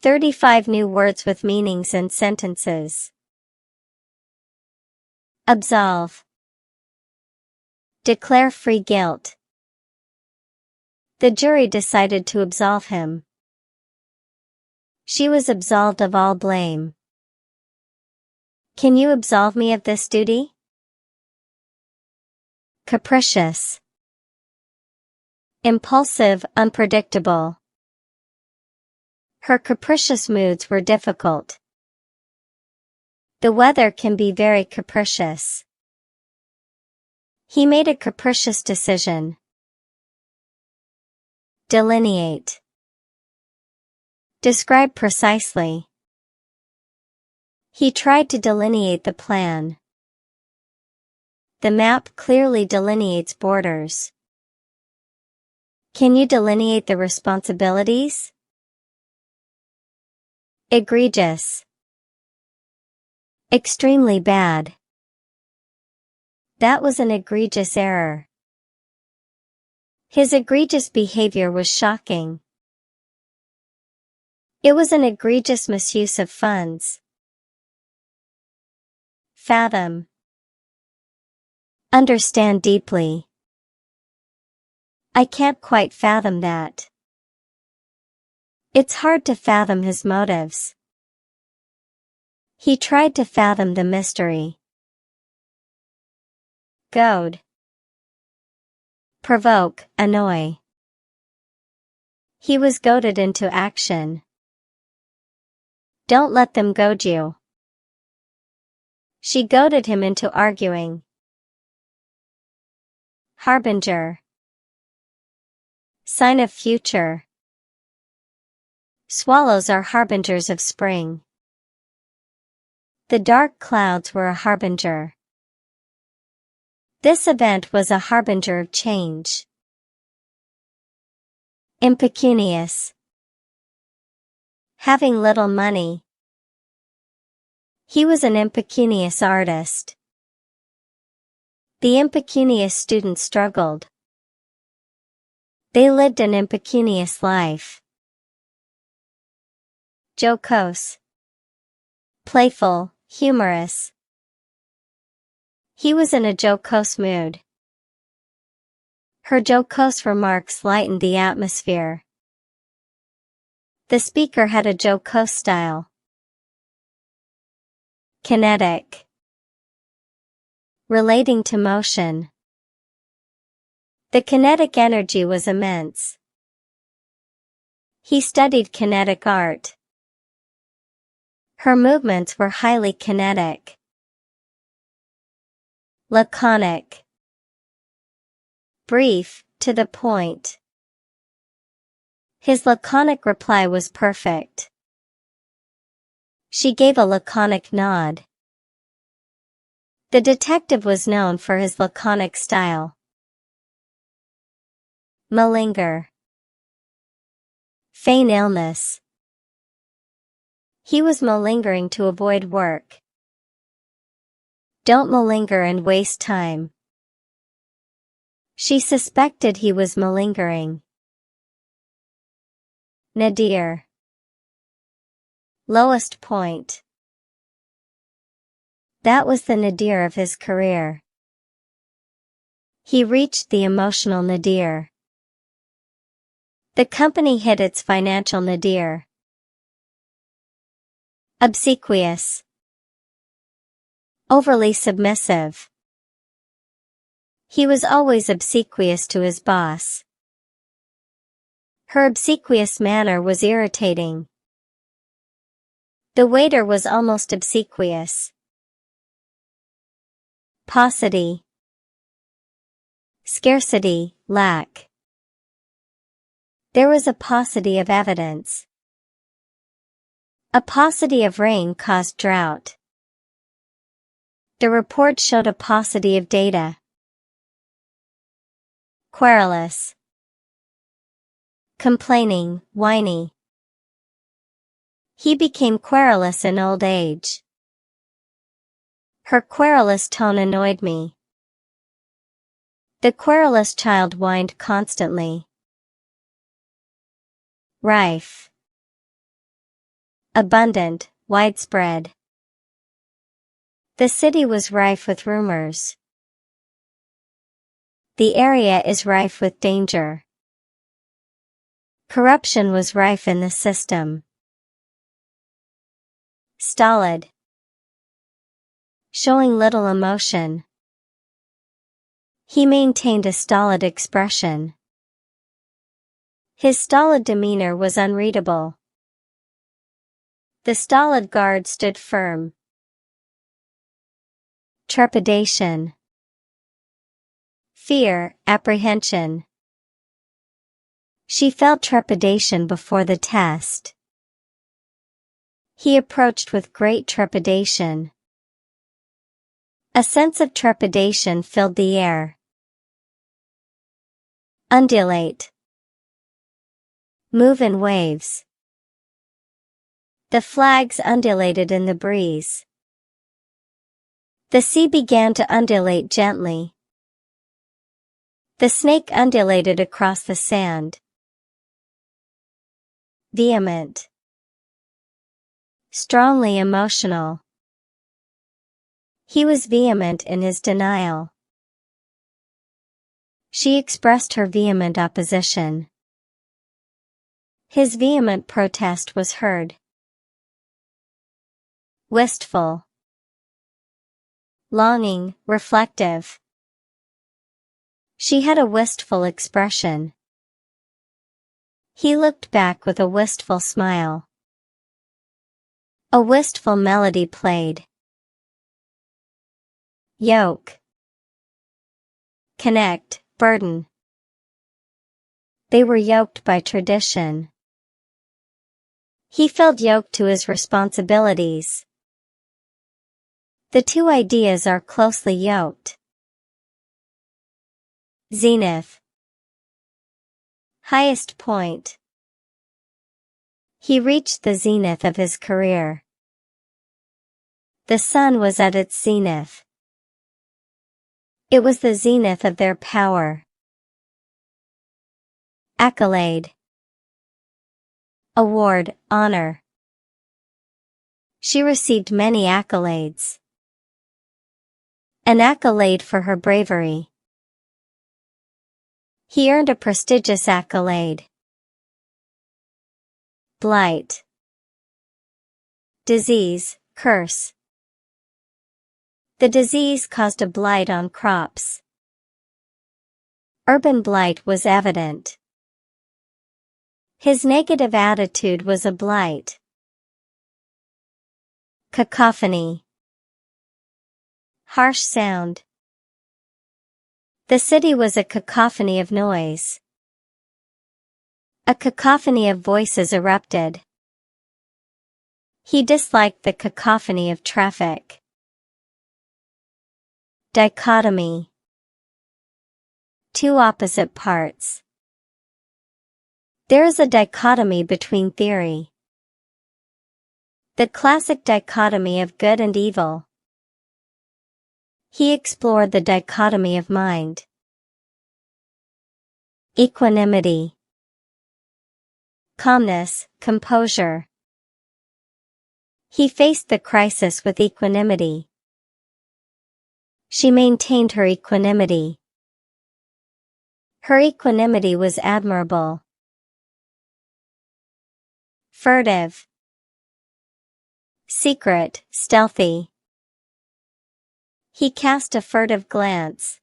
35 new words with meanings and sentences. Absolve. Declare free guilt. The jury decided to absolve him. She was absolved of all blame. Can you absolve me of this duty? Capricious. Impulsive, unpredictable. Her capricious moods were difficult. The weather can be very capricious. He made a capricious decision. Delineate. Describe precisely. He tried to delineate the plan. The map clearly delineates borders. Can you delineate the responsibilities? Egregious. Extremely bad. That was an egregious error. His egregious behavior was shocking. It was an egregious misuse of funds. Fathom. Understand deeply. I can't quite fathom that. It's hard to fathom his motives. He tried to fathom the mystery. Goad. Provoke, annoy. He was goaded into action. Don't let them goad you. She goaded him into arguing. Harbinger. Sign of future. Swallows are harbingers of spring. The dark clouds were a harbinger. This event was a harbinger of change. Impecunious. Having little money. He was an impecunious artist. The impecunious student struggled. They lived an impecunious life. Jocose. Playful, humorous. He was in a jocose mood. Her jocose remarks lightened the atmosphere. The speaker had a jocose style. Kinetic. Relating to motion. The kinetic energy was immense. He studied kinetic art. Her movements were highly kinetic. Laconic. Brief, to the point. His laconic reply was perfect. She gave a laconic nod. The detective was known for his laconic style. Malinger. Feign illness. He was malingering to avoid work. Don't malinger and waste time. She suspected he was malingering. Nadir. Lowest point. That was the nadir of his career. He reached the emotional nadir. The company hit its financial nadir. Obsequious. Overly submissive. He was always obsequious to his boss. Her obsequious manner was irritating. The waiter was almost obsequious. Paucity. Scarcity, lack. There was a paucity of evidence. A paucity of rain caused drought. The report showed a paucity of data. Querulous. Complaining, whiny. He became querulous in old age. Her querulous tone annoyed me. The querulous child whined constantly. Rife. abundant, widespread. The city was rife with rumors. The area is rife with danger. Corruption was rife in the system. Stolid. Showing little emotion. He maintained a stolid expression. His stolid demeanor was unreadable. The stolid guard stood firm. Trepidation. Fear, apprehension. She felt trepidation before the test. He approached with great trepidation. A sense of trepidation filled the air. Undulate. Move in waves. The flags undulated in the breeze. The sea began to undulate gently. The snake undulated across the sand. Vehement. Strongly emotional. He was vehement in his denial. She expressed her vehement opposition. His vehement protest was heard. Wistful. Longing, reflective. She had a wistful expression. He looked back with a wistful smile. A wistful melody played. Yoke. Connect, burden. They were yoked by tradition. He felt yoked to his responsibilities. The two ideas are closely yoked. Zenith. Highest point. He reached the zenith of his career. The sun was at its zenith. It was the zenith of their power. Accolade. Award, honor. She received many accolades. An accolade for her bravery. He earned a prestigious accolade. Blight. Disease, curse. The disease caused a blight on crops. Urban blight was evident. His negative attitude was a blight. Cacophony. Harsh sound. The city was a cacophony of noise. A cacophony of voices erupted. He disliked the cacophony of traffic. Dichotomy. Two opposite parts. There is a dichotomy between theory. The classic dichotomy of good and evil. He explored the dichotomy of mind. Equanimity. Calmness, composure. He faced the crisis with equanimity. She maintained her equanimity. Her equanimity was admirable. Furtive. Secret, stealthy. He cast a furtive glance.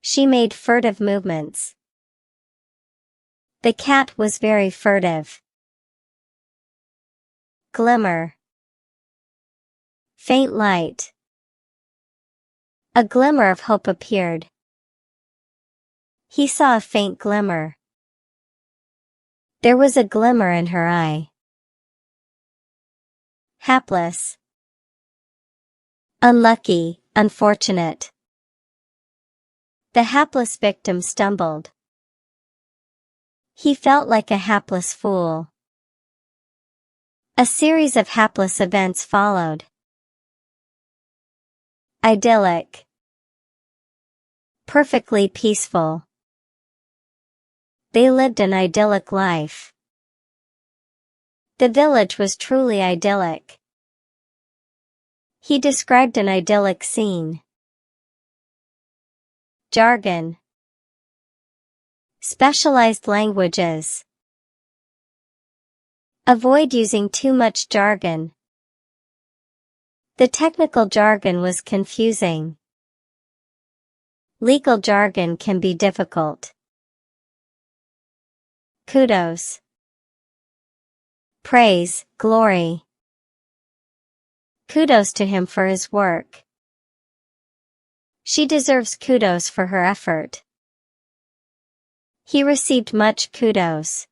She made furtive movements. The cat was very furtive. Glimmer. Faint light. A glimmer of hope appeared. He saw a faint glimmer. There was a glimmer in her eye. Hapless. Unlucky, unfortunate. The hapless victim stumbled. He felt like a hapless fool. A series of hapless events followed. Idyllic. Perfectly peaceful. They lived an idyllic life. The village was truly idyllic. He described an idyllic scene. Jargon. Specialized languages. Avoid using too much jargon. The technical jargon was confusing. Legal jargon can be difficult. Kudos. Praise, glory. Kudos to him for his work. She deserves kudos for her effort. He received much kudos.